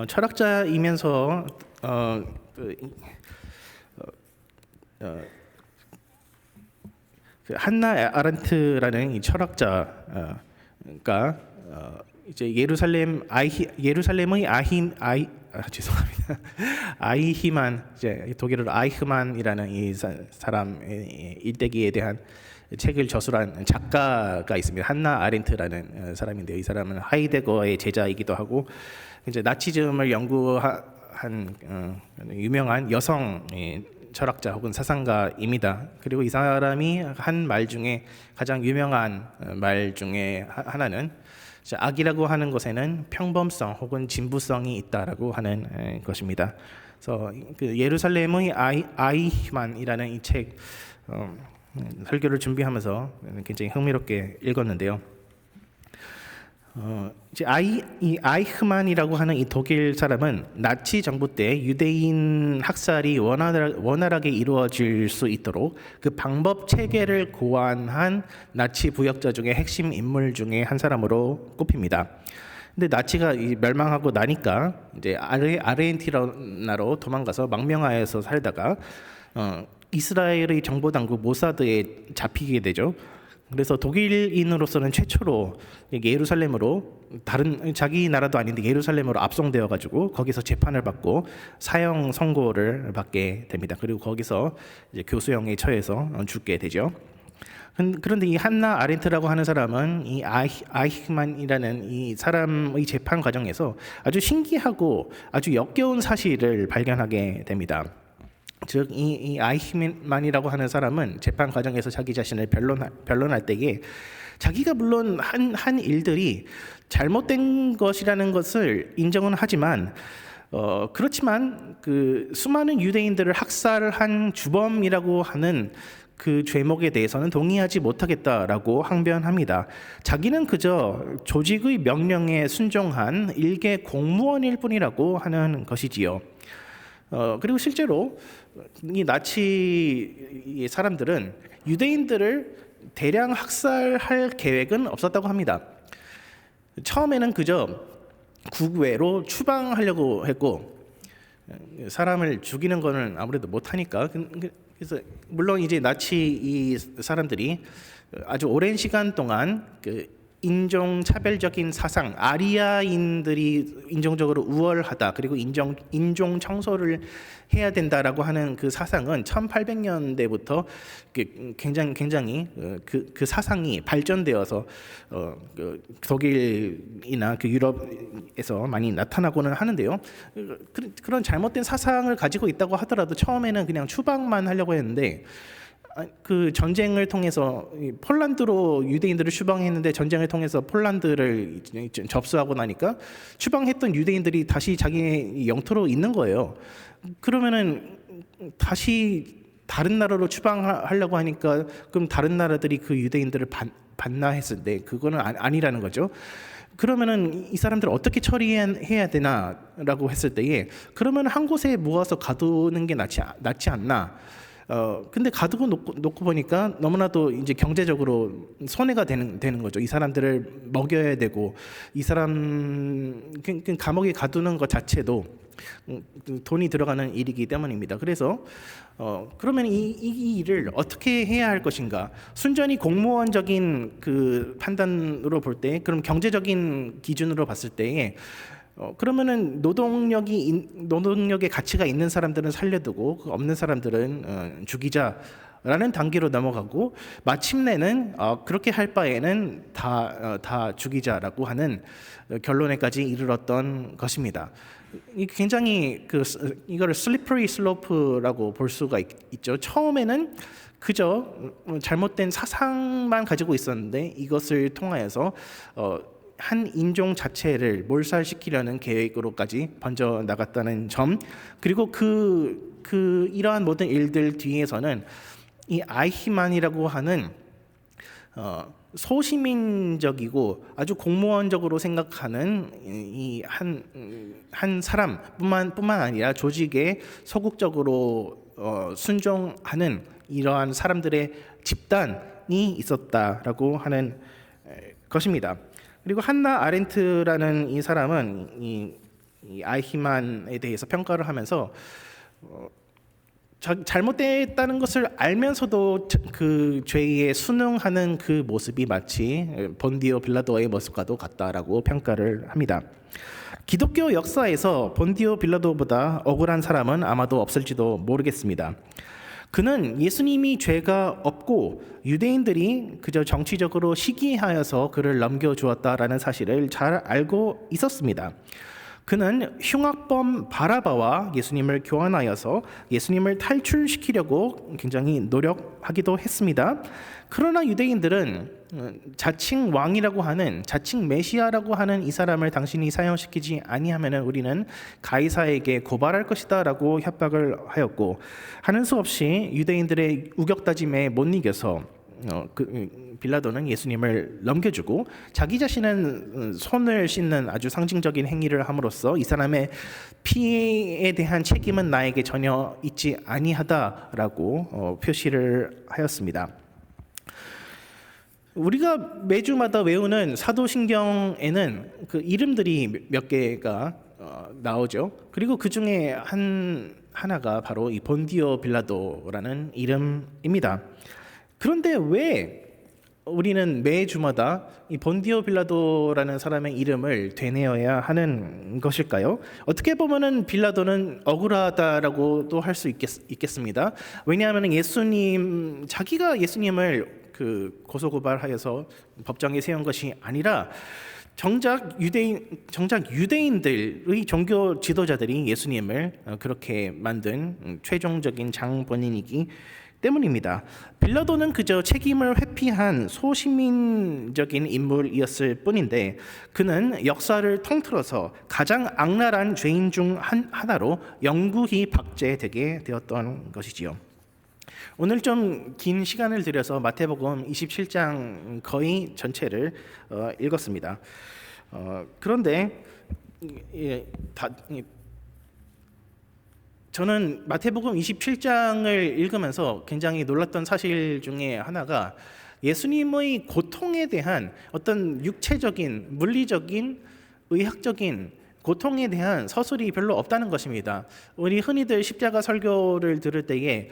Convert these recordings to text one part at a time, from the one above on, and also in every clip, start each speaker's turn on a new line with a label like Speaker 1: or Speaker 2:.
Speaker 1: 철학자이면서 그, 그 한나 아렌트라는 이 철학자가 이제 예루살렘의 죄송합니다. 아이히만, 이제 독일어로 아이흐만이라는 이 사람의 일대기에 대한 책을 저술한 작가가 있습니다. 한나 아렌트라는 사람인데요. 이 사람은 하이데거의 제자이기도 하고 이제 나치즘을 연구한 유명한 여성 철학자 혹은 사상가입니다. 그리고 이 사람이 한 말 중에 가장 유명한 말 중에 하나는 악이라고 하는 것에는 평범성 혹은 진부성이 있다라고 하는 것입니다. 그래서 그 예루살렘의 아이히만이라는 이 책 설교를 준비하면서 굉장히 흥미롭게 읽었는데요. 이제 이 아이흐만이라고 하는 이 독일 사람은 나치 정부 때 유대인 학살이 원활하게 이루어질 수 있도록 그 방법 체계를 고안한 나치 부역자 중에 핵심 인물 중에 한 사람으로 꼽힙니다. 근데 나치가 멸망하고 나니까 이제 아르헨티나로 도망가서 망명하여서 살다가 이스라엘의 정보 당국 모사드에 잡히게 되죠. 그래서 독일인으로서는 최초로 예루살렘으로, 다른 자기 나라도 아닌데 예루살렘으로 압송되어 가지고 거기서 재판을 받고 사형 선고를 받게 됩니다. 그리고 거기서 이제 교수형에 처해서 죽게 되죠. 그런데 이 한나 아렌트라고 하는 사람은 이 아이히만이라는 이 사람의 재판 과정에서 아주 신기하고 아주 역겨운 사실을 발견하게 됩니다. 즉 이 아이히만이라고 하는 사람은 재판 과정에서 자기 자신을 변론할 때에 자기가 물론 한 일들이 잘못된 것이라는 것을 인정은 하지만 그렇지만 그 수많은 유대인들을 학살한 주범이라고 하는 그 죄목에 대해서는 동의하지 못하겠다라고 항변합니다. 자기는 그저 조직의 명령에 순종한 일개 공무원일 뿐이라고 하는 것이지요. 그리고 실제로 이 나치 사람들은 유대인들을 대량 학살할 계획은 없었다고 합니다. 처음에는 그저 국외로 추방하려고 했고, 사람을 죽이는 거는 아무래도 못하니까, 그래서 물론 이제 나치 이 사람들이 아주 오랜 시간 동안 그 인종 차별적인 사상, 아리아인들이 인종적으로 우월하다, 그리고 인종 청소를 해야 된다라고 하는 그 사상은 1800년대부터 굉장히 그 사상이 발전되어서 독일이나 그 유럽에서 많이 나타나고는 하는데요. 그런 잘못된 사상을 가지고 있다고 하더라도 처음에는 그냥 추방만 하려고 했는데, 그 전쟁을 통해서 폴란드로 유대인들을 추방했는데 전쟁을 통해서 폴란드를 접수하고 나니까 추방했던 유대인들이 다시 자기 영토로 있는 거예요. 그러면은 다시 다른 나라로 추방하려고 하니까 그럼 다른 나라들이 그 유대인들을 받나 했을 때 그거는 아니라는 거죠. 그러면은 이 사람들을 어떻게 처리해야 되나라고 했을 때에 그러면 한 곳에 모아서 가두는 게 낫지 않나. 근데 가두고 놓고 보니까 너무나도 이제 경제적으로 손해가 되는 거죠. 이 사람들을 먹여야 되고, 이 사람 감옥에 가두는 것 자체도 돈이 들어가는 일이기 때문입니다. 그래서 그러면 이 일을 어떻게 해야 할 것인가? 순전히 공무원적인 그 판단으로 볼 때, 그럼 경제적인 기준으로 봤을 때에 그러면은 노동력의 가치가 있는 사람들은 살려두고 없는 사람들은 죽이자라는 단계로 넘어가고, 마침내는 그렇게 할 바에는 다 죽이자라고 하는 결론에까지 이르렀던 것입니다. 굉장히 이거를 슬리퍼리 슬로프라고 볼 수가 있죠. 처음에는 그저 잘못된 사상만 가지고 있었는데 이것을 통하여서 한 인종 자체를 몰살시키려는 계획으로까지 번져 나갔다는 점, 그리고 이러한 모든 일들 뒤에서는 이 아이히만이라고 하는 소시민적이고 아주 공무원적으로 생각하는 이 한 사람뿐만 아니라 조직에 소극적으로 순종하는 이러한 사람들의 집단이 있었다라고 하는 것입니다. 그리고 한나 아렌트라는 이 사람은 이 아히만에 대해서 평가를 하면서 잘못됐다는 것을 알면서도 그 죄에 순응하는 그 모습이 마치 본디오 빌라도의 모습과도 같다라고 평가를 합니다. 기독교 역사에서 본디오 빌라도보다 억울한 사람은 아마도 없을지도 모르겠습니다. 그는 예수님이 죄가 없고 유대인들이 그저 정치적으로 시기하여서 그를 넘겨주었다라는 사실을 잘 알고 있었습니다. 그는 흉악범 바라바와 예수님을 교환하여서 예수님을 탈출시키려고 굉장히 노력하기도 했습니다. 그러나 유대인들은 자칭 왕이라고 하는, 자칭 메시아라고 하는 이 사람을 당신이 사형시키지 아니하면 우리는 가이사에게 고발할 것이다라고 협박을 하였고, 하는 수 없이 유대인들의 우격다짐에 못 이겨서 빌라도는 예수님을 넘겨주고 자기 자신은 손을 씻는 아주 상징적인 행위를 함으로써 이 사람의 피에 대한 책임은 나에게 전혀 있지 아니하다라고 표시를 하였습니다. 우리가 매주마다 외우는 사도신경에는 그 이름들이 몇 개가 나오죠. 그리고 그 중에 하나가 바로 이 본디오 빌라도라는 이름입니다. 그런데 왜 우리는 매주마다 이 본디오 빌라도라는 사람의 이름을 되뇌어야 하는 것일까요? 어떻게 보면은 빌라도는 억울하다라고도 할 수 있겠습니다. 왜냐하면 자기가 예수님을 고소고발하여서 법정에 세운 것이 아니라 정작 유대인들의 종교 지도자들이 예수님을 그렇게 만든 최종적인 장본인이기 때문입니다. 빌라도는 그저 책임을 회피한 소시민적인 인물이었을 뿐인데 그는 역사를 통틀어서 가장 악랄한 죄인 중 하나로 영구히 박제되게 되었던 것이지요. 오늘 좀 긴 시간을 들여서 마태복음 27장 거의 전체를 읽었습니다. 그런데 저는 마태복음 27장을 읽으면서 굉장히 놀랐던 사실 중에 하나가 예수님의 고통에 대한 어떤 육체적인, 물리적인, 의학적인 고통에 대한 서술이 별로 없다는 것입니다. 우리 흔히들 십자가 설교를 들을 때에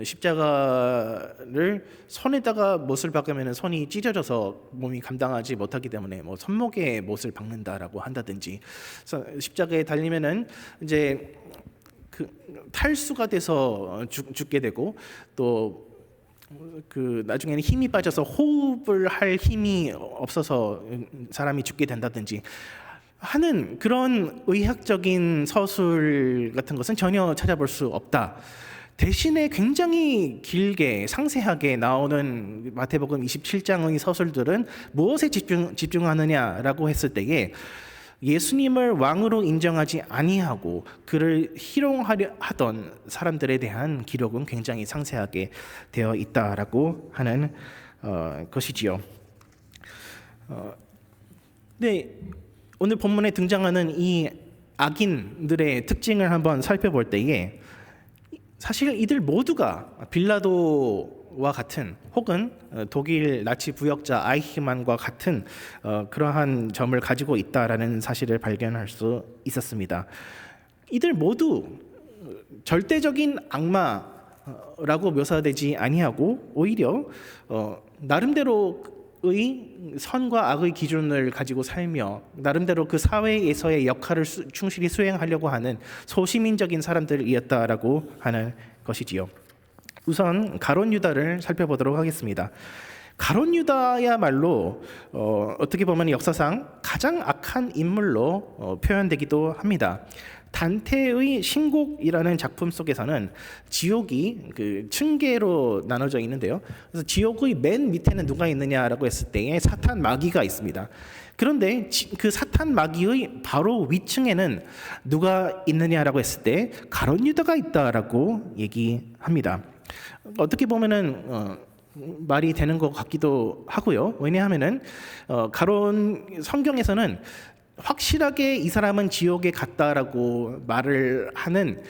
Speaker 1: 십자가를 손에다가 못을 박으면 손이 찢어져서 몸이 감당하지 못하기 때문에 손목에 못을 박는다라고 한다든지, 십자가에 달리면은 이제 탈수가 돼서 죽게 되고 또 나중에는 힘이 빠져서 호흡을 할 힘이 없어서 사람이 죽게 된다든지 하는 그런 의학적인 서술 같은 것은 전혀 찾아볼 수 없다. 대신에 굉장히 길게 상세하게 나오는 마태복음 27장의 서술들은 무엇에 집중하느냐라고 했을 때에 예수님을 왕으로 인정하지 아니하고 그를 희롱하려 하던 사람들에 대한 기록은 굉장히 상세하게 되어 있다라고 하는 것이지요. 네, 오늘 본문에 등장하는 이 악인들의 특징을 한번 살펴볼 때에 사실 이들 모두가 빌라도와 같은 혹은 독일 나치 부역자 아이히만과 같은 그러한 점을 가지고 있다라는 사실을 발견할 수 있었습니다. 이들 모두 절대적인 악마라고 묘사되지 아니하고 오히려 나름대로의 선과 악의 기준을 가지고 살며 나름대로 그 사회에서의 역할을 충실히 수행하려고 하는 소시민적인 사람들이었다라고 하는 것이지요. 우선 가룟 유다를 살펴보도록 하겠습니다. 가룟 유다야말로 어떻게 보면 역사상 가장 악한 인물로 표현되기도 합니다. 단테의 신곡이라는 작품 속에서는 지옥이 층계로 나눠져 있는데요. 그래서 지옥의 맨 밑에는 누가 있느냐라고 했을 때에 사탄 마귀가 있습니다. 그런데 그 사탄 마귀의 바로 위층에는 누가 있느냐라고 했을 때 가룟 유다가 있다라고 얘기합니다. 어떻게 보면은 말이 되는 것 같기도 하고요. 왜냐하면은 성경에서는 확실하게 이 사람은 지옥에 갔다라고 말을 하는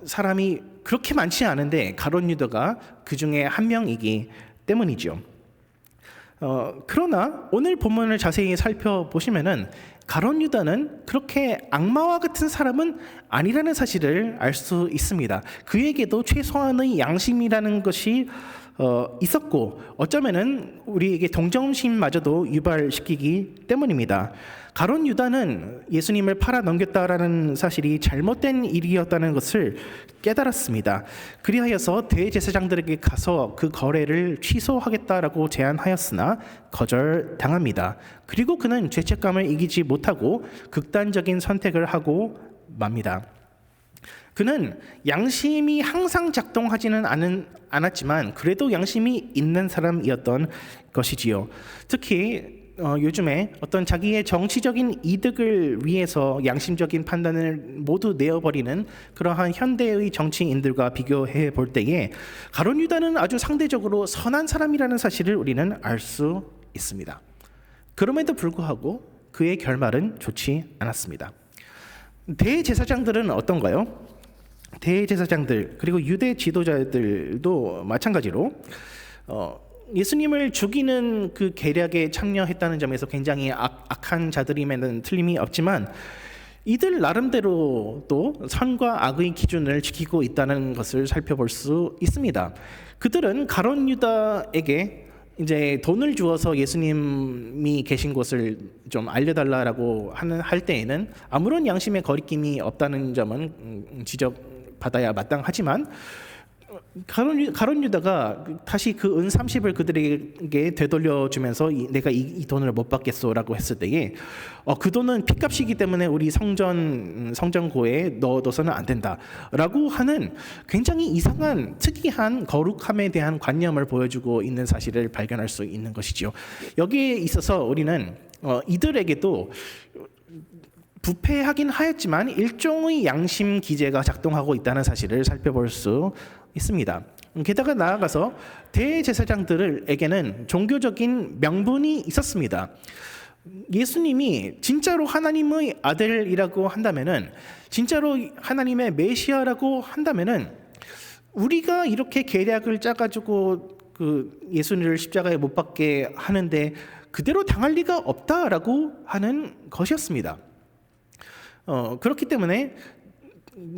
Speaker 1: 사람이 그렇게 많지 않은데 가룟 유다가 그 중에 한 명이기 때문이죠. 그러나 오늘 본문을 자세히 살펴보시면은 가룟 유다는 그렇게 악마와 같은 사람은 아니라는 사실을 알 수 있습니다. 그에게도 최소한의 양심이라는 것이 있었고 어쩌면은 우리에게 동정심마저도 유발시키기 때문입니다. 가룟 유다는 예수님을 팔아 넘겼다라는 사실이 잘못된 일이었다는 것을 깨달았습니다. 그리하여서 대제사장들에게 가서 그 거래를 취소하겠다라고 제안하였으나 거절당합니다. 그리고 그는 죄책감을 이기지 못하고 극단적인 선택을 하고 맙니다. 그는 양심이 항상 작동하지는 않았지만 그래도 양심이 있는 사람이었던 것이지요. 특히 요즘에 어떤 자기의 정치적인 이득을 위해서 양심적인 판단을 모두 내어버리는 그러한 현대의 정치인들과 비교해 볼 때에 가룟 유다는 아주 상대적으로 선한 사람이라는 사실을 우리는 알 수 있습니다. 그럼에도 불구하고 그의 결말은 좋지 않았습니다. 대제사장들은 어떤가요? 대제사장들 그리고 유대 지도자들도 마찬가지로 예수님을 죽이는 그 계략에 참여했다는 점에서 굉장히 악한 자들임에는 틀림이 없지만 이들 나름대로 또 선과 악의 기준을 지키고 있다는 것을 살펴볼 수 있습니다. 그들은 가룟 유다에게 이제 돈을 주어서 예수님이 계신 곳을 좀 알려달라고 할 때에는 아무런 양심의 거리낌이 없다는 점은 지적받아야 마땅하지만 가룟 유다가 다시 그 은 30을 그들에게 되돌려주면서 내가 이 돈을 못 받겠소라고 했을 때에 그 돈은 핏값이기 때문에 우리 성전고에 넣어둬서는 안 된다라고 하는 굉장히 이상한 특이한 거룩함에 대한 관념을 보여주고 있는 사실을 발견할 수 있는 것이죠. 여기에 있어서 우리는 이들에게도 부패하긴 하였지만 일종의 양심 기제가 작동하고 있다는 사실을 살펴볼 수 있습니다. 게다가 나아가서 대제사장들에게는 종교적인 명분이 있었습니다. 예수님이 진짜로 하나님의 아들이라고 한다면은, 진짜로 하나님의 메시아라고 한다면은, 우리가 이렇게 계략을 짜가지고 그 예수님을 십자가에 못 박게 하는데 그대로 당할 리가 없다라고 하는 것이었습니다. 그렇기 때문에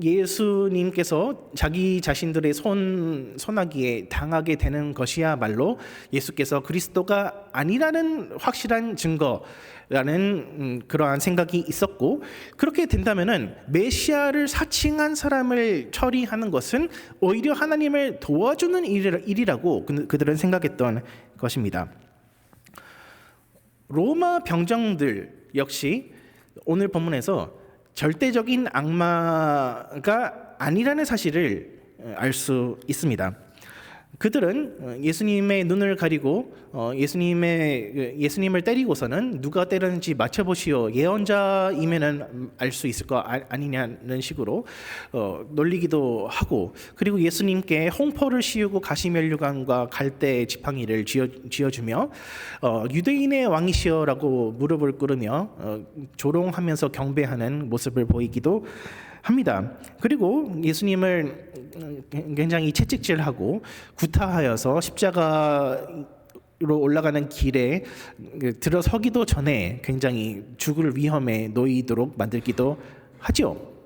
Speaker 1: 예수님께서 자기 자신들의 손아귀에 당하게 되는 것이야말로 예수께서 그리스도가 아니라는 확실한 증거라는 그러한 생각이 있었고, 그렇게 된다면은 메시아를 사칭한 사람을 처리하는 것은 오히려 하나님을 도와주는 일이라고 그들은 생각했던 것입니다. 로마 병정들 역시 오늘 본문에서 절대적인 악마가 아니라는 사실을 알 수 있습니다. 그들은 예수님의 눈을 가리고 예수님을 때리고서는 누가 때렸는지 맞춰보시오, 예언자이면은 알 수 있을 거 아니냐는 식으로 놀리기도 하고, 그리고 예수님께 홍포를 씌우고 가시면류관과 갈대 지팡이를 쥐어주며 유대인의 왕이시여라고 무릎을 꿇으며 조롱하면서 경배하는 모습을 보이기도 합니다. 그리고 예수님을 굉장히 채찍질하고 구타하여서 십자가로 올라가는 길에 들어서기도 전에 굉장히 죽을 위험에 놓이도록 만들기도 하죠.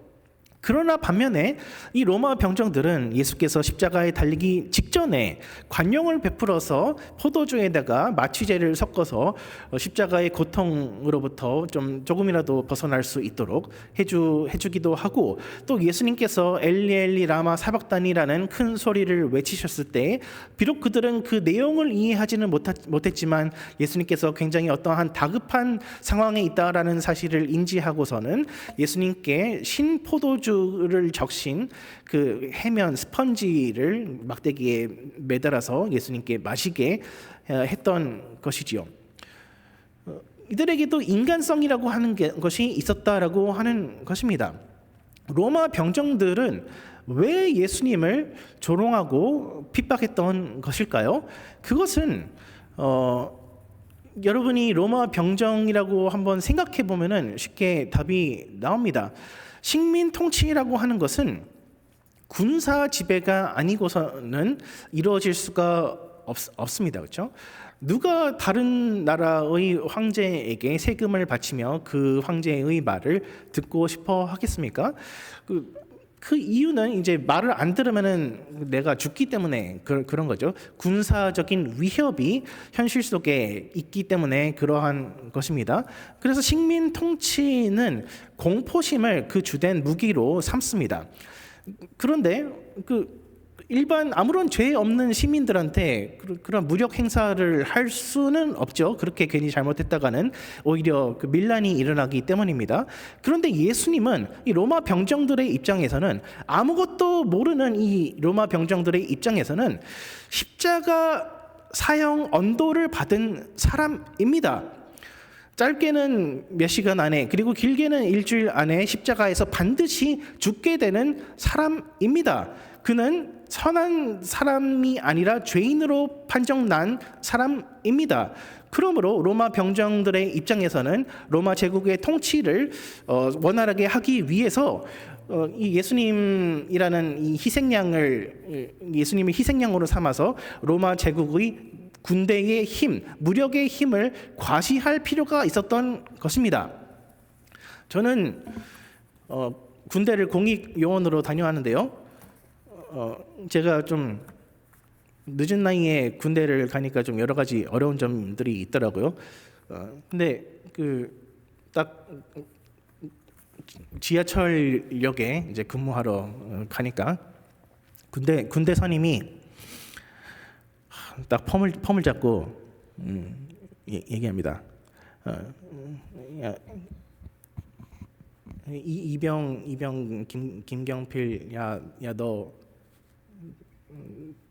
Speaker 1: 그러나 반면에 이 로마 병정들은 예수께서 십자가에 달리기 직전에 관용을 베풀어서 포도주에다가 마취제를 섞어서 십자가의 고통으로부터 조금이라도 벗어날 수 있도록 해주기도 하고, 또 예수님께서 엘리 엘리 라마 사박단이라는 큰 소리를 외치셨을 때 비록 그들은 그 내용을 이해하지는 못했지만 예수님께서 굉장히 어떠한 다급한 상황에 있다라는 사실을 인지하고서는 예수님께 신포도주 를 적신 그 해면 스펀지를 막대기에 매달아서 예수님께 마시게 했던 것이지요. 이들에게도 인간성이라고 하는 것이 있었다라고 하는 것입니다. 로마 병정들은 왜 예수님을 조롱하고 핍박했던 것일까요? 그것은 여러분이 로마 병정이라고 한번 생각해 보면은 쉽게 답이 나옵니다. 식민 통치라고 하는 것은 군사 지배가 아니고서는 이루어질 수가 없습니다. 그렇죠? 누가 다른 나라의 황제에게 세금을 바치며 그 황제의 말을 듣고 싶어 하겠습니까? 그 이유는 이제 말을 안 들으면은 내가 죽기 때문에 그런 거죠. 군사적인 위협이 현실 속에 있기 때문에 그러한 것입니다. 그래서 식민 통치는 공포심을 그 주된 무기로 삼습니다. 그런데 일반 아무런 죄 없는 시민들한테 그런 무력 행사를 할 수는 없죠. 그렇게 괜히 잘못했다가는 오히려 밀란이 일어나기 때문입니다. 그런데 예수님은 이 로마 병정들의 입장에서는, 아무것도 모르는 이 로마 병정들의 입장에서는 십자가 사형 언도를 받은 사람입니다. 짧게는 몇 시간 안에, 그리고 길게는 일주일 안에 십자가에서 반드시 죽게 되는 사람입니다. 그는 선한 사람이 아니라 죄인으로 판정난 사람입니다. 그러므로 로마 병정들의 입장에서는 로마 제국의 통치를 원활하게 하기 위해서 이 예수님이라는 이 예수님을 희생양으로 삼아서 로마 제국의 군대의 힘, 무력의 힘을 과시할 필요가 있었던 것입니다. 저는 군대를 공익 요원으로 다녀왔는데요. 제가 좀 늦은 나이에 군대를 가니까 좀 여러 가지 어려운 점들이 있더라고요. 근데 딱 지하철역에 이제 근무하러 가니까 군대 선임이 딱 펌을 잡고 얘기합니다. 이병 김경필, 야 너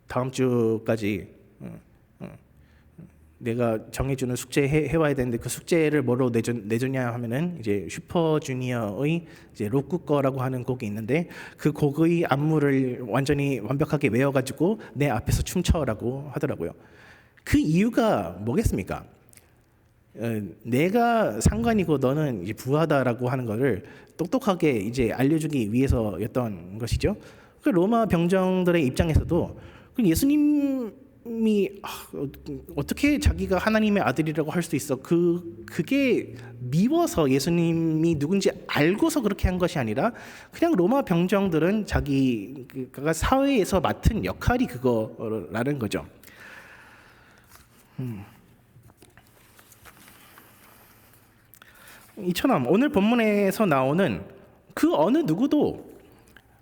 Speaker 1: 다음 주까지 내가 정해주는 숙제 해와야 되는데 그 숙제를 뭐로 내줬냐 하면은 이제 슈퍼주니어의 이제 로쿠 거라고 하는 곡이 있는데 그 곡의 안무를 완벽하게 외워가지고 내 앞에서 춤춰라고 하더라고요. 그 이유가 뭐겠습니까? 내가 상관이고 너는 이제 부하다라고 하는 것을 똑똑하게 이제 알려주기 위해서였던 것이죠. 그 로마 병정들의 입장에서도 예수님이 어떻게 자기가 하나님의 아들이라고 할 수 있어? 그게 미워서 예수님이 누군지 알고서 그렇게 한 것이 아니라 그냥 로마 병정들은 자기가 사회에서 맡은 역할이 그거라는 거죠. 이처럼 오늘 본문에서 나오는 그 어느 누구도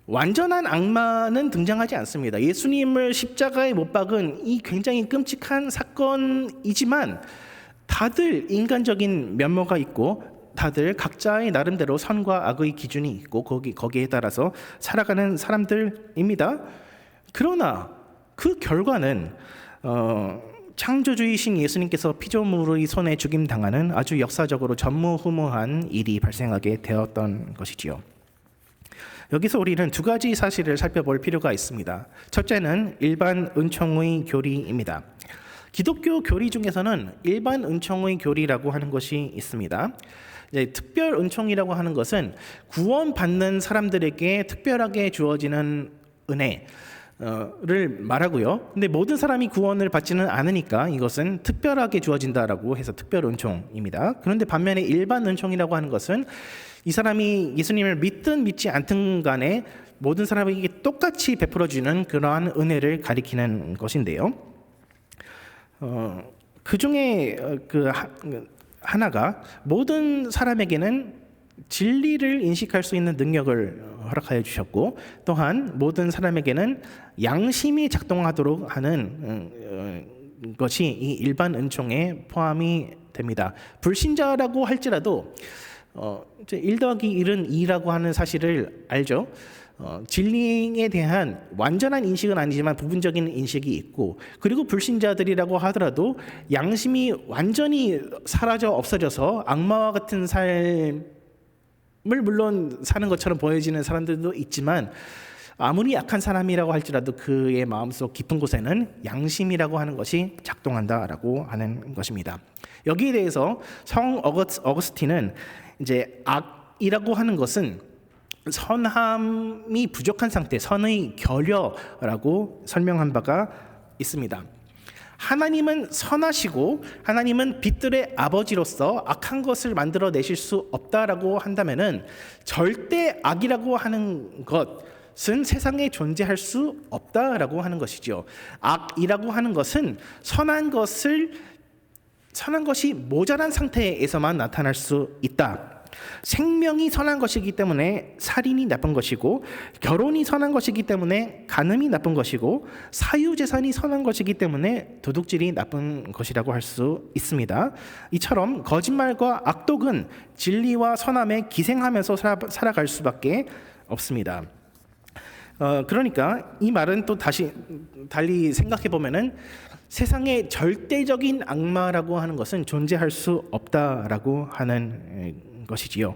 Speaker 1: 완전한 악마는 등장하지 않습니다. 예수님을 십자가에 못 박은 이 굉장히 끔찍한 사건이지만 다들 인간적인 면모가 있고 다들 각자의 나름대로 선과 악의 기준이 있고 거기에 따라서 살아가는 사람들입니다. 그러나 그 결과는 창조주이신 예수님께서 피조물의 손에 죽임당하는 아주 역사적으로 전무후무한 일이 발생하게 되었던 것이지요. 여기서 우리는 두 가지 사실을 살펴볼 필요가 있습니다. 첫째는 일반 은총의 교리입니다. 기독교 교리 중에서는 일반 은총의 교리라고 하는 것이 있습니다. 이제 특별 은총이라고 하는 것은 구원받는 사람들에게 특별하게 주어지는 은혜를 말하고요. 근데 모든 사람이 구원을 받지는 않으니까 이것은 특별하게 주어진다라고 해서 특별 은총입니다. 그런데 반면에 일반 은총이라고 하는 것은 이 사람이 예수님을 믿든 믿지 않든 간에 모든 사람에게 똑같이 베풀어주는 그러한 은혜를 가리키는 것인데요. 그 중에 하나가 모든 사람에게는 진리를 인식할 수 있는 능력을 허락하여 주셨고, 또한 모든 사람에게는 양심이 작동하도록 하는 것이 이 일반 은총에 포함이 됩니다. 불신자라고 할지라도 1 더하기 1은 2라고 하는 사실을 알죠. 진리에 대한 완전한 인식은 아니지만 부분적인 인식이 있고, 그리고 불신자들이라고 하더라도 양심이 완전히 사라져 없어져서 악마와 같은 삶을 물론 사는 것처럼 보여지는 사람들도 있지만, 아무리 약한 사람이라고 할지라도 그의 마음속 깊은 곳에는 양심이라고 하는 것이 작동한다라고 하는 것입니다. 여기에 대해서 성 어거스틴은 이제 악이라고 하는 것은 선함이 부족한 상태, 선의 결여라고 설명한 바가 있습니다. 하나님은 선하시고 하나님은 빛들의 아버지로서 악한 것을 만들어내실 수 없다라고 한다면은 절대 악이라고 하는 것은 세상에 존재할 수 없다라고 하는 것이죠. 악이라고 하는 것은 선한 것이 모자란 상태에서만 나타날 수 있다. 생명이 선한 것이기 때문에 살인이 나쁜 것이고, 결혼이 선한 것이기 때문에 간음이 나쁜 것이고, 사유재산이 선한 것이기 때문에 도둑질이 나쁜 것이라고 할 수 있습니다. 이처럼 거짓말과 악독은 진리와 선함에 기생하면서 살아갈 수밖에 없습니다. 그러니까 이 말은 또 달리 생각해 보면은 세상에 절대적인 악마라고 하는 것은 존재할 수 없다라고 하는 것이지요.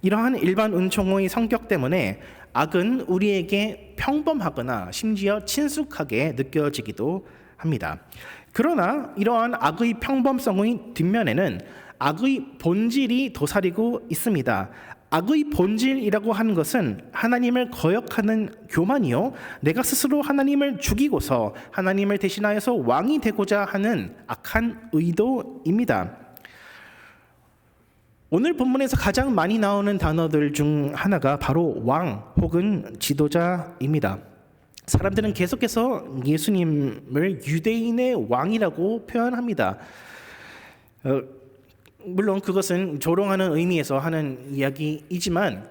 Speaker 1: 이러한 일반 은총의 성격 때문에 악은 우리에게 평범하거나 심지어 친숙하게 느껴지기도 합니다. 그러나 이러한 악의 평범성의 뒷면에는 악의 본질이 도사리고 있습니다. 악의 본질이라고 하는 것은 하나님을 거역하는 교만이요, 내가 스스로 하나님을 죽이고서 하나님을 대신하여서 왕이 되고자 하는 악한 의도입니다. 오늘 본문에서 가장 많이 나오는 단어들 중 하나가 바로 왕 혹은 지도자입니다. 사람들은 계속해서 예수님을 유대인의 왕이라고 표현합니다. 물론 그것은 조롱하는 의미에서 하는 이야기이지만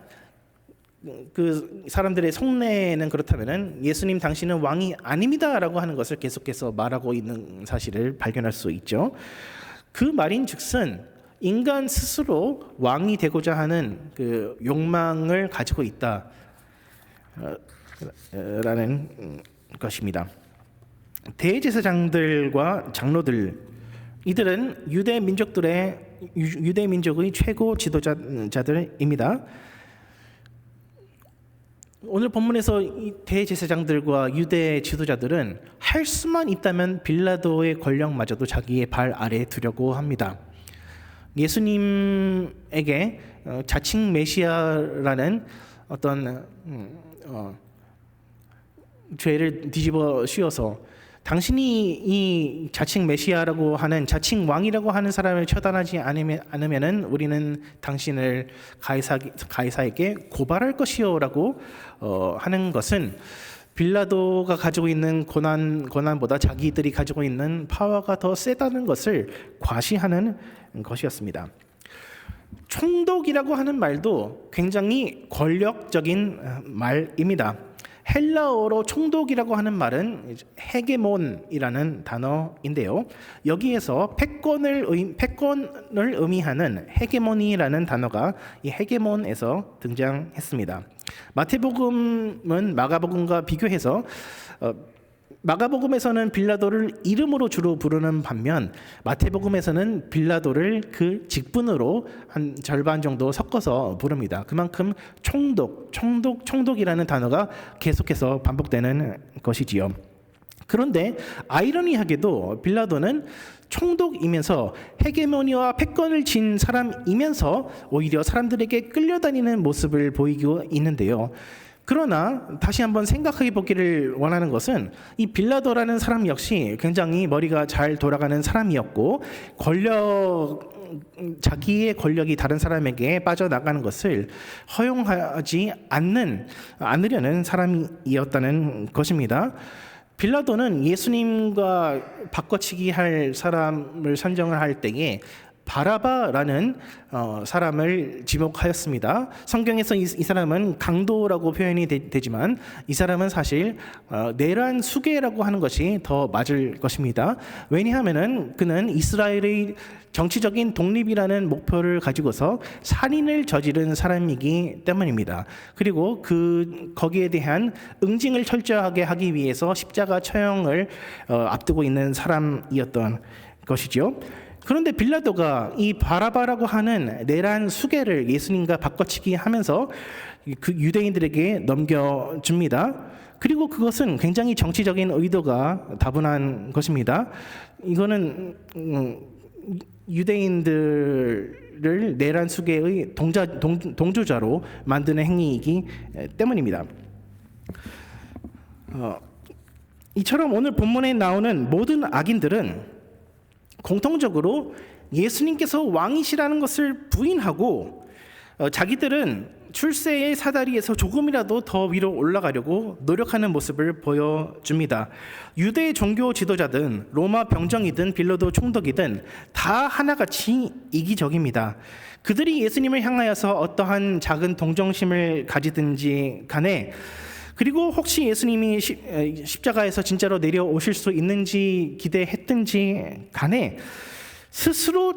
Speaker 1: 그 사람들의 속내는 그렇다면은 예수님 당신은 왕이 아닙니다라고 하는 것을 계속해서 말하고 있는 사실을 발견할 수 있죠. 그 말인즉슨 인간 스스로 왕이 되고자 하는 그 욕망을 가지고 있다라는 것입니다. 대제사장들과 장로들, 이들은 유대 민족의 최고 지도자들입니다. 오늘 본문에서 이 대제사장들과 유대 지도자들은 할 수만 있다면 빌라도의 권력마저도 자기의 발 아래에 두려고 합니다. 예수님에게 자칭 메시아라는 어떤 죄를 뒤집어 씌워서 당신이 이 자칭 메시아라고 하는, 자칭 왕이라고 하는 사람을 처단하지 않으면은 우리는 당신을 가이사에게 고발할 것이요라고 하는 것은 빌라도가 가지고 있는 고난보다 자기들이 가지고 있는 파워가 더 세다는 것을 과시하는 것이었습니다. 총독이라고 하는 말도 굉장히 권력적인 말입니다. 헬라어로 총독이라고 하는 말은 헤게몬이라는 단어인데요. 여기에서 패권을 의미하는 헤게모니라는 단어가 이 헤게몬에서 등장했습니다. 마태복음은 마가복음과 비교해서 마가복음에서는 빌라도를 이름으로 주로 부르는 반면 마태복음에서는 빌라도를 그 직분으로 한 절반 정도 섞어서 부릅니다. 그만큼 총독이라는 단어가 계속해서 반복되는 것이지요. 그런데 아이러니하게도 빌라도는 총독이면서 헤게모니와 패권을 쥔 사람이면서 오히려 사람들에게 끌려다니는 모습을 보이고 있는데요. 그러나 다시 한번 생각해 보기를 원하는 것은 이 빌라도라는 사람 역시 굉장히 머리가 잘 돌아가는 사람이었고 자기의 권력이 다른 사람에게 빠져나가는 것을 허용하지 않으려는 사람이었다는 것입니다. 빌라도는 예수님과 바꿔치기 할 사람을 선정을 할 때에 바라바라는 사람을 지목하였습니다. 성경에서 이 사람은 강도라고 표현이 되지만 이 사람은 사실 내란 수괴라고 하는 것이 더 맞을 것입니다. 왜냐하면은 그는 이스라엘의 정치적인 독립이라는 목표를 가지고서 살인을 저지른 사람이기 때문입니다. 그리고 거기에 대한 응징을 철저하게 하기 위해서 십자가 처형을 앞두고 있는 사람이었던 것이죠. 그런데 빌라도가 이 바라바라고 하는 내란 수괴를 예수님과 바꿔치기 하면서 그 유대인들에게 넘겨줍니다. 그리고 그것은 굉장히 정치적인 의도가 다분한 것입니다. 이거는 유대인들을 내란 수괴의 동조자로 만드는 행위이기 때문입니다. 이처럼 오늘 본문에 나오는 모든 악인들은 공통적으로 예수님께서 왕이시라는 것을 부인하고 자기들은 출세의 사다리에서 조금이라도 더 위로 올라가려고 노력하는 모습을 보여줍니다. 유대 종교 지도자든 로마 병정이든 빌라도 총독이든 다 하나같이 이기적입니다. 그들이 예수님을 향하여서 어떠한 작은 동정심을 가지든지 간에, 그리고 혹시 예수님이 십자가에서 진짜로 내려오실 수 있는지 기대했든지 간에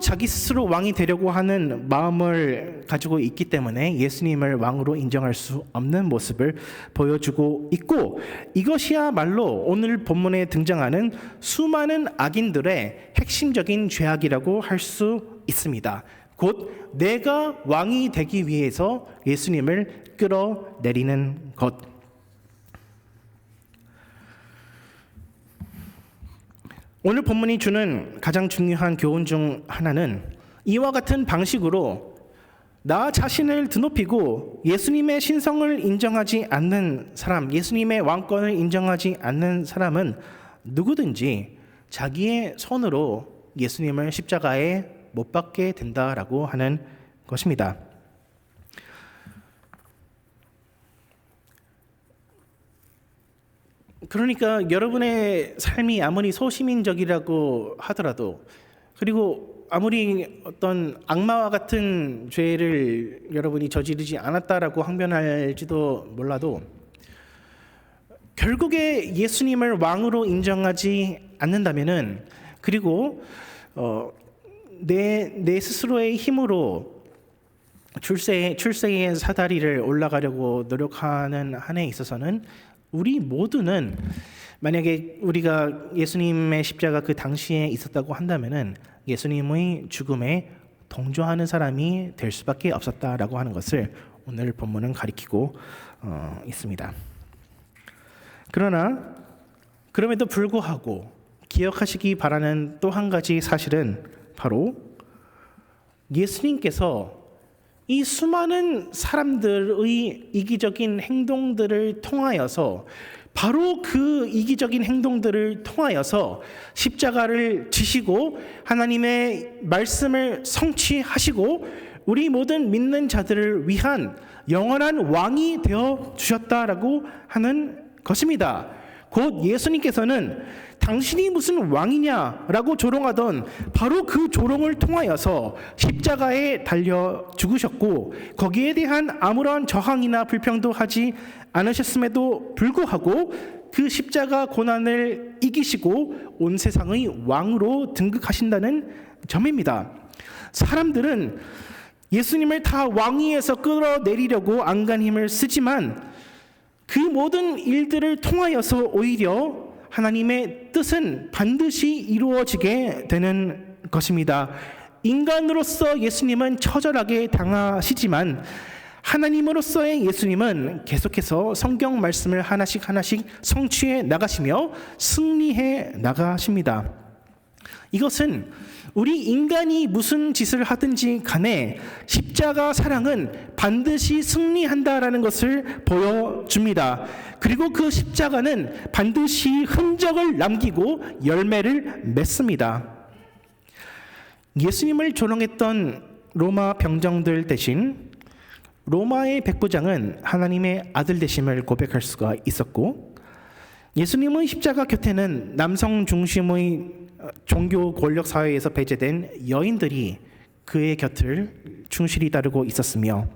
Speaker 1: 자기 스스로 왕이 되려고 하는 마음을 가지고 있기 때문에 예수님을 왕으로 인정할 수 없는 모습을 보여주고 있고, 이것이야말로 오늘 본문에 등장하는 수많은 악인들의 핵심적인 죄악이라고 할 수 있습니다. 곧 내가 왕이 되기 위해서 예수님을 끌어내리는 것. 오늘 본문이 주는 가장 중요한 교훈 중 하나는 이와 같은 방식으로 나 자신을 드높이고 예수님의 신성을 인정하지 않는 사람, 예수님의 왕권을 인정하지 않는 사람은 누구든지 자기의 손으로 예수님을 십자가에 못 박게 된다라고 하는 것입니다. 그러니까 여러분의 삶이 아무리 소시민적이라고 하더라도, 그리고 아무리 어떤 악마와 같은 죄를 여러분이 저지르지 않았다라고 항변할지도 몰라도 결국에 예수님을 왕으로 인정하지 않는다면은, 그리고 내 스스로의 힘으로 출세의 사다리를 올라가려고 노력하는 한에 있어서는 우리 모두는, 만약에 우리가 예수님의 십자가 그 당시에 있었다고 한다면은 예수님의 죽음에 동조하는 사람이 될 수밖에 없었다라고 하는 것을 오늘 본문은 가리키고 있습니다. 그러나 그럼에도 불구하고 기억하시기 바라는 또 한 가지 사실은 바로 예수님께서 이 수많은 사람들의 이기적인 행동들을 통하여서, 바로 그 이기적인 행동들을 통하여서 십자가를 지시고 하나님의 말씀을 성취하시고 우리 모든 믿는 자들을 위한 영원한 왕이 되어 주셨다라고 하는 것입니다. 곧 예수님께서는 당신이 무슨 왕이냐라고 조롱하던 바로 그 조롱을 통하여서 십자가에 달려 죽으셨고, 거기에 대한 아무런 저항이나 불평도 하지 않으셨음에도 불구하고 그 십자가 고난을 이기시고 온 세상의 왕으로 등극하신다는 점입니다. 사람들은 예수님을 다 왕위에서 끌어내리려고 안간 힘을 쓰지만 그 모든 일들을 통하여서 오히려 하나님의 뜻은 반드시 이루어지게 되는 것입니다. 인간으로서 예수님은 처절하게 당하시지만 하나님으로서의 예수님은 계속해서 성경 말씀을 하나씩 성취해 나가시며 승리해 나가십니다. 이것은 우리 인간이 무슨 짓을 하든지 간에 십자가 사랑은 반드시 승리한다라는 것을 보여줍니다. 그리고 그 십자가는 반드시 흔적을 남기고 열매를 맺습니다. 예수님을 조롱했던 로마 병정들 대신 로마의 백부장은 하나님의 아들 되심을 고백할 수가 있었고, 예수님의 십자가 곁에는 남성 중심의 종교 권력 사회에서 배제된 여인들이 그의 곁을 충실히 따르고 있었으며,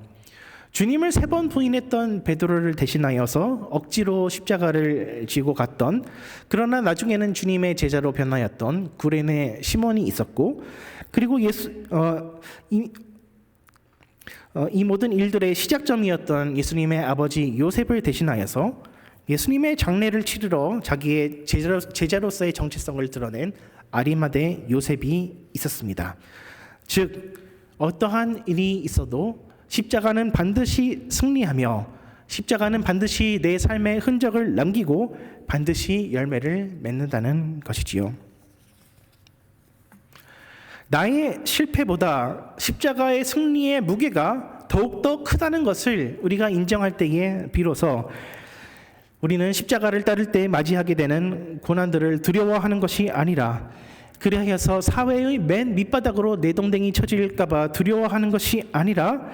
Speaker 1: 주님을 3번 부인했던 베드로를 대신하여서 억지로 십자가를 지고 갔던, 그러나 나중에는 주님의 제자로 변하였던 구레네 시몬이 있었고, 그리고 이 모든 일들의 시작점이었던 예수님의 아버지 요셉을 대신하여서 예수님의 장례를 치르러 자기의 제자로서의 정체성을 드러낸 아리마대 요셉이 있었습니다. 즉 어떠한 일이 있어도 십자가는 반드시 승리하며, 십자가는 반드시 내 삶의 흔적을 남기고 반드시 열매를 맺는다는 것이지요. 나의 실패보다 십자가의 승리의 무게가 더욱더 크다는 것을 우리가 인정할 때에 비로소 우리는 십자가를 따를 때 맞이하게 되는 고난들을 두려워하는 것이 아니라 그리하여서 사회의 맨 밑바닥으로 내동댕이 쳐질까봐 두려워하는 것이 아니라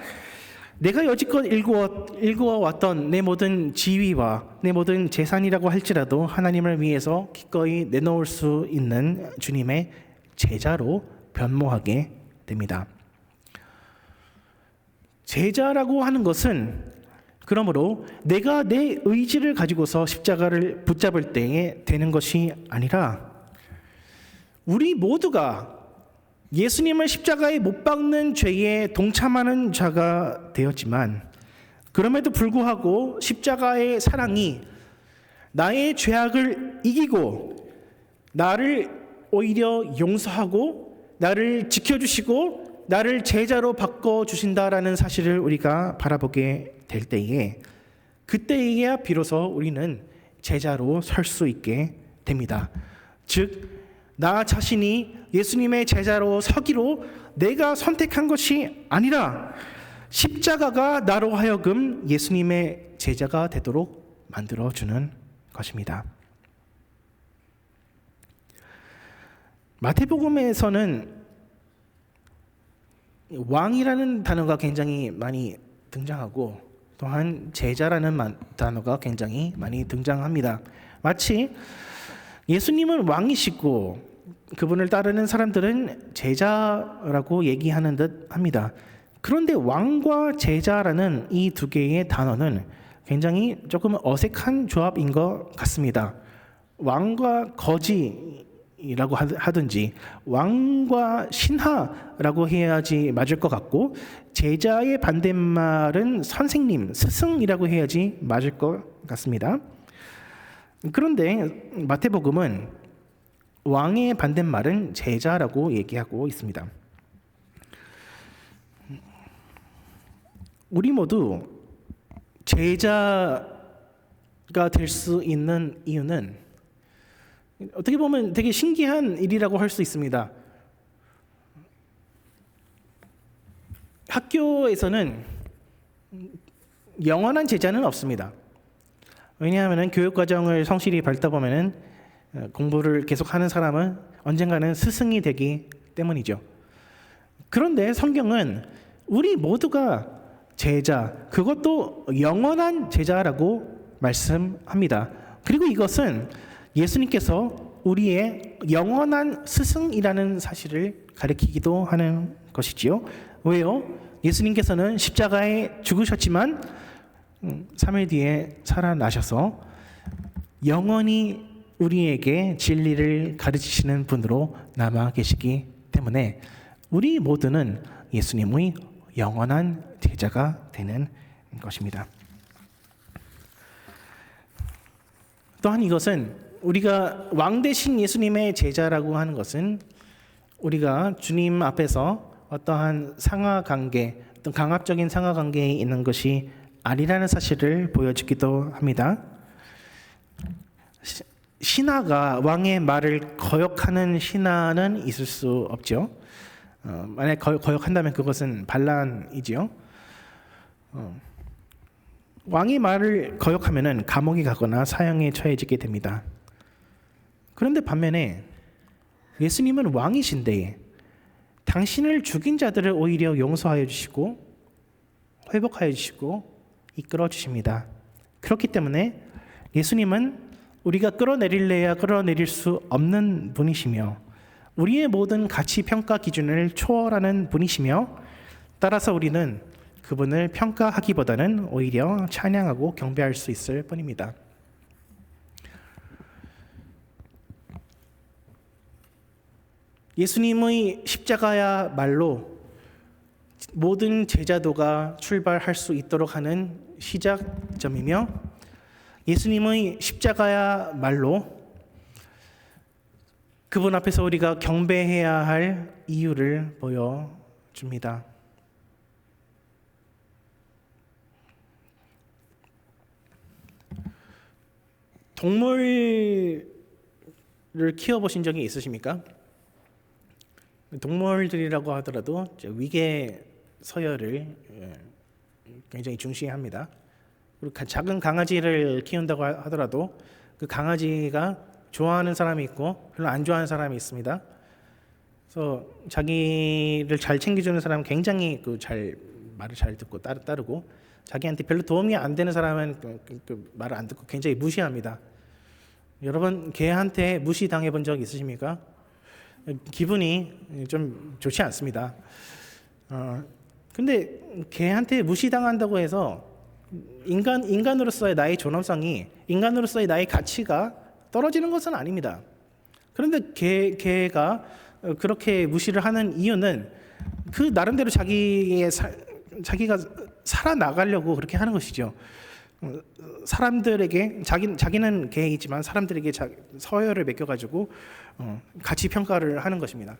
Speaker 1: 내가 여지껏 일구어왔던 내 모든 지위와 내 모든 재산이라고 할지라도 하나님을 위해서 기꺼이 내놓을 수 있는 주님의 제자로 변모하게 됩니다. 제자라고 하는 것은 그러므로 내가 내 의지를 가지고서 십자가를 붙잡을 때에 되는 것이 아니라 우리 모두가 예수님을 십자가에 못 박는 죄에 동참하는 자가 되었지만 그럼에도 불구하고 십자가의 사랑이 나의 죄악을 이기고 나를 오히려 용서하고 나를 지켜주시고 나를 제자로 바꿔주신다라는 사실을 우리가 바라보게 될 때에 그때에야 비로소 우리는 제자로 설 수 있게 됩니다. 즉 나 자신이 예수님의 제자로 서기로 내가 선택한 것이 아니라 십자가가 나로 하여금 예수님의 제자가 되도록 만들어주는 것입니다. 마태복음에서는 왕이라는 단어가 굉장히 많이 등장하고 또한 제자라는 단어가 굉장히 많이 등장합니다. 마치 예수님은 왕이시고 그분을 따르는 사람들은 제자라고 얘기하는 듯 합니다. 그런데 왕과 제자라는 이 두 개의 단어는 굉장히 조금 어색한 조합인 것 같습니다. 왕과 거지라고 하든지 왕과 신하라고 해야지 맞을 것 같고 제자의 반대말은 선생님, 스승이라고 해야지 맞을 것 같습니다. 그런데 마태복음은 왕의 반대말은 제자라고 얘기하고 있습니다. 우리 모두 제자가 될 수 있는 이유는 어떻게 보면 되게 신기한 일이라고 할 수 있습니다. 학교에서는 영원한 제자는 없습니다. 왜냐하면 교육과정을 성실히 밟다 보면 공부를 계속하는 사람은 언젠가는 스승이 되기 때문이죠. 그런데 성경은 우리 모두가 제자, 그것도 영원한 제자라고 말씀합니다. 그리고 이것은 예수님께서 우리의 영원한 스승이라는 사실을 가리키기도 하는 것이지요. 왜요? 예수님께서는 십자가에 죽으셨지만 3일 뒤에 살아나셔서 영원히 우리에게 진리를 가르치시는 분으로 남아 계시기 때문에 우리 모두는 예수님의 영원한 제자가 되는 것입니다. 또한 이것은 우리가 왕 대신 예수님의 제자라고 하는 것은 우리가 주님 앞에서 어떠한 상하관계, 어떤 강압적인 상하관계에 있는 것이 아니라는 사실을 보여주기도 합니다. 신하가 왕의 말을 거역하는 신하는 있을 수 없죠. 만약 거역한다면 그것은 반란이지요. 왕의 말을 거역하면은 감옥에 가거나 사형에 처해지게 됩니다. 그런데 반면에 예수님은 왕이신데 당신을 죽인 자들을 오히려 용서하여 주시고 회복하여 주시고 이끌어 주십니다. 그렇기 때문에 예수님은 우리가 끌어내릴래야 끌어내릴 수 없는 분이시며 우리의 모든 가치 평가 기준을 초월하는 분이시며 따라서 우리는 그분을 평가하기보다는 오히려 찬양하고 경배할 수 있을 뿐입니다. 예수님의 십자가야말로 모든 제자도가 출발할 수 있도록 하는 시작점이며 예수님의 십자가야말로 그분 앞에서 우리가 경배해야 할 이유를 보여줍니다. 동물을 키워보신 적이 있으십니까? 동물들이라고 하더라도 위계 서열을 굉장히 중시합니다. 그리고 작은 강아지를 키운다고 하더라도 그 강아지가 좋아하는 사람이 있고 별로 안 좋아하는 사람이 있습니다. 그래서 자기를 잘 챙겨주는 사람은 굉장히 말을 잘 듣고 따르고, 자기한테 별로 도움이 안 되는 사람은 말을 안 듣고 굉장히 무시합니다. 여러분 개한테 무시당해 본 적 있으십니까? 기분이 좀 좋지 않습니다. 근데 개한테 무시당한다고 해서 인간으로서의 나의 존엄성이, 인간으로서의 나의 가치가 떨어지는 것은 아닙니다. 그런데 개가 그렇게 무시를 하는 이유는 그 나름대로 자기가 살아나가려고 그렇게 하는 것이죠. 사람들에게 자기는 개이지만 사람들에게 서열을 매겨가지고 가치 평가를 하는 것입니다.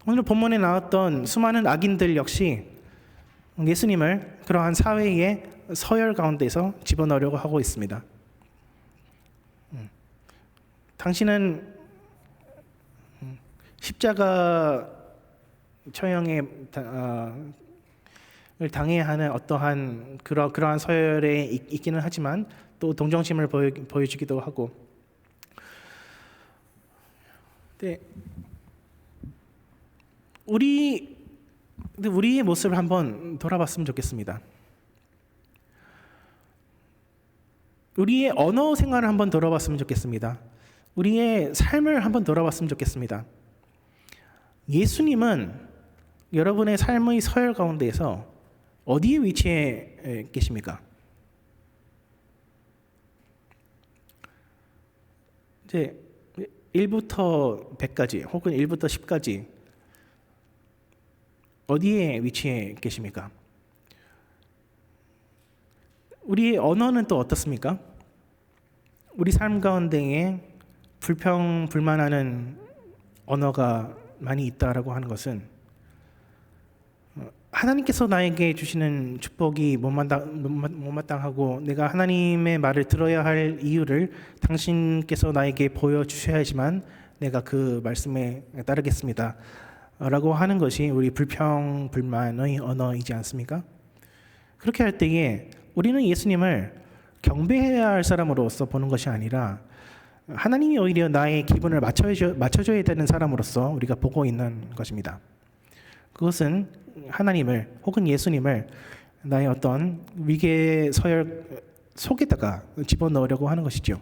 Speaker 1: 오늘 본문에 나왔던 수많은 악인들 역시 예수님을 그러한 사회의 서열 가운데서 집어넣으려고 하고 있습니다. 당신은 십자가 처형을 당해야 하는 어떠한 그러한 서열에 있기는 하지만 또 동정심을 보여주기도 하고, 근데 우리의 모습을 한번 돌아봤으면 좋겠습니다. 우리의 언어 생활을 한번 돌아봤으면 좋겠습니다. 우리의 삶을 한번 돌아봤으면 좋겠습니다. 예수님은 여러분의 삶의 서열 가운데에서 어디에 위치해 계십니까? 이제 1부터 100까지 혹은 1부터 10까지 어디에 위치해 계십니까? 우리의 언어는 또 어떻습니까? 우리 삶 가운데에 불평불만하는 언어가 많이 있다라고 하는 것은 하나님께서 나에게 주시는 축복이 못마땅하고 내가 하나님의 말을 들어야 할 이유를 당신께서 나에게 보여주셔야지만 내가 그 말씀에 따르겠습니다 라고 하는 것이 우리 불평불만의 언어이지 않습니까? 그렇게 할 때에 우리는 예수님을 경배해야 할 사람으로서 보는 것이 아니라 하나님이 오히려 나의 기분을 맞춰줘야 되는 사람으로서 우리가 보고 있는 것입니다. 그것은 하나님을 혹은 예수님을 나의 어떤 위계 서열 속에다가 집어넣으려고 하는 것이죠.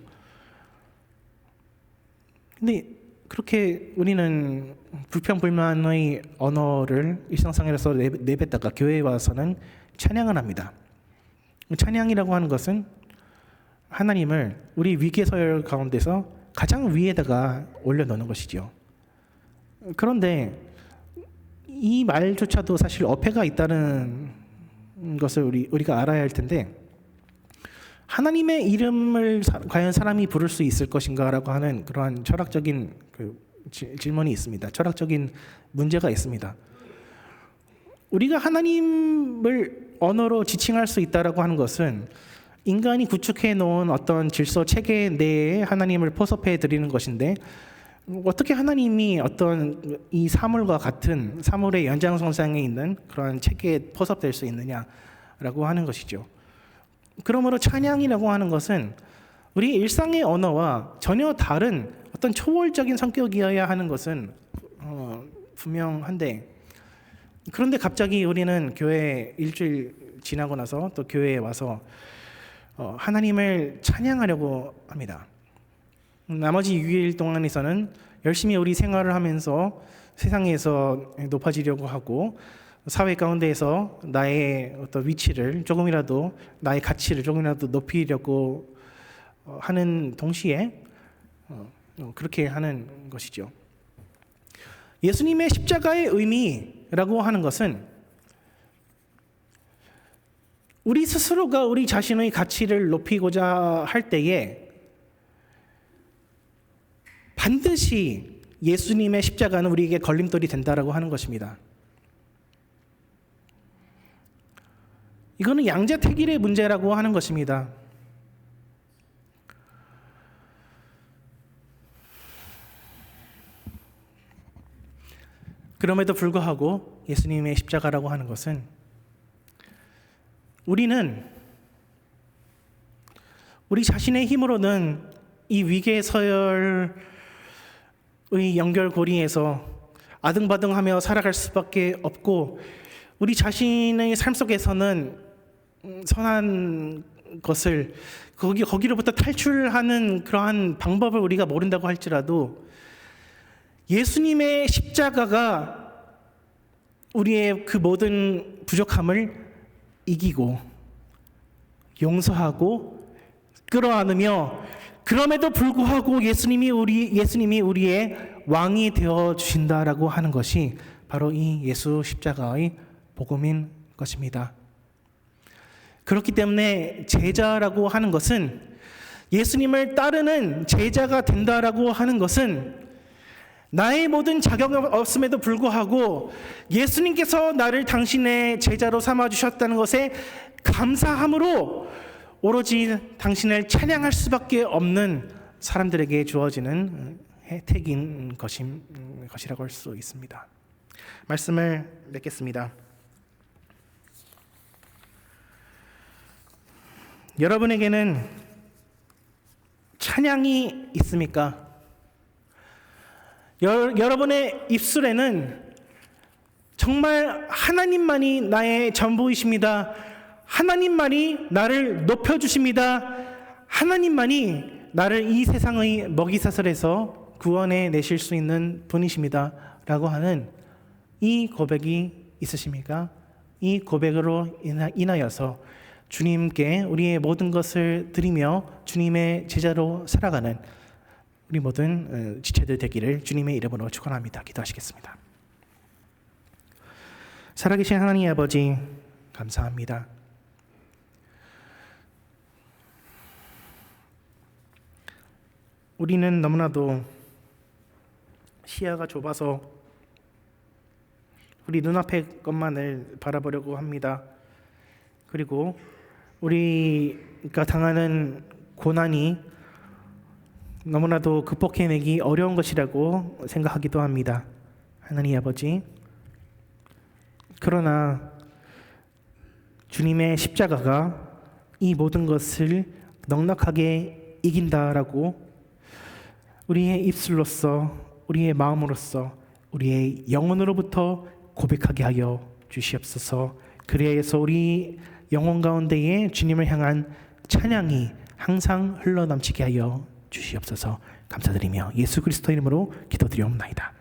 Speaker 1: 근데 그렇게 우리는 불평불만의 언어를 일상생활에서 내뱉다가 교회에 와서는 찬양을 합니다. 찬양이라고 하는 것은 하나님을 우리 위계 서열 가운데서 가장 위에다가 올려놓는 것이죠. 그런데 이 말조차도 사실 어폐가 있다는 것을 우리가 알아야 할 텐데, 하나님의 이름을 과연 사람이 부를 수 있을 것인가라고 하는 그러한 철학적인 질문이 있습니다. 철학적인 문제가 있습니다. 우리가 하나님을 언어로 지칭할 수 있다라고 하는 것은 인간이 구축해 놓은 어떤 질서 체계 내에 하나님을 포섭해 드리는 것인데, 어떻게 하나님이 어떤 이 사물과 같은 사물의 연장선상에 있는 그런 체계에 포섭될 수 있느냐라고 하는 것이죠. 그러므로 찬양이라고 하는 것은 우리 일상의 언어와 전혀 다른 어떤 초월적인 성격이어야 하는 것은 분명한데, 그런데 갑자기 우리는 교회 일주일 지나고 나서 또 교회에 와서 하나님을 찬양하려고 합니다. 나머지 6일 동안에서는 열심히 우리 생활을 하면서 세상에서 높아지려고 하고 사회 가운데에서 나의 어떤 위치를 조금이라도, 나의 가치를 조금이라도 높이려고 하는 동시에 그렇게 하는 것이죠. 예수님의 십자가의 의미라고 하는 것은 우리 스스로가 우리 자신의 가치를 높이고자 할 때에 반드시 예수님의 십자가는 우리에게 걸림돌이 된다라고 하는 것입니다. 이거는 양자택일의 문제라고 하는 것입니다. 그럼에도 불구하고 예수님의 십자가라고 하는 것은 우리는 우리 자신의 힘으로는 이 위계 서열의 연결고리에서 아등바등하며 살아갈 수밖에 없고, 우리 자신의 삶 속에서는 선한 것을 거기로부터 탈출하는 그러한 방법을 우리가 모른다고 할지라도 예수님의 십자가가 우리의 그 모든 부족함을 이기고 용서하고 끌어안으며, 그럼에도 불구하고 예수님이 우리의 왕이 되어 주신다라고 하는 것이 바로 이 예수 십자가의 복음인 것입니다. 그렇기 때문에 제자라고 하는 것은, 예수님을 따르는 제자가 된다라고 하는 것은, 나의 모든 자격이 없음에도 불구하고 예수님께서 나를 당신의 제자로 삼아주셨다는 것에 감사함으로 오로지 당신을 찬양할 수밖에 없는 사람들에게 주어지는 혜택인 것이라고 할 수 있습니다. 말씀을 맺겠습니다. 여러분에게는 찬양이 있습니까? 여러분의 입술에는 정말 하나님만이 나의 전부이십니다, 하나님만이 나를 높여주십니다, 하나님만이 나를 이 세상의 먹이사슬에서 구원해 내실 수 있는 분이십니다 라고 하는 이 고백이 있으십니까? 이 고백으로 인하여서 주님께 우리의 모든 것을 드리며 주님의 제자로 살아가는 우리 모든 지체들 되기를 주님의 이름으로 축원합니다. 기도하시겠습니다. 살아계신 하나님 아버지, 감사합니다. 우리는 너무나도 시야가 좁아서 우리 눈앞의 것만을 바라보려고 합니다. 그리고 우리가 당하는 고난이 너무나도 극복해내기 어려운 것이라고 생각하기도 합니다. 하나님 아버지, 그러나 주님의 십자가가 이 모든 것을 넉넉하게 이긴다라고 우리의 입술로서, 우리의 마음으로서, 우리의 영혼으로부터 고백하게 하여 주시옵소서. 그래서 우리 영혼 가운데에 주님을 향한 찬양이 항상 흘러넘치게 하여 주시옵소서. 감사드리며 예수 그리스도 이름으로 기도드리옵나이다.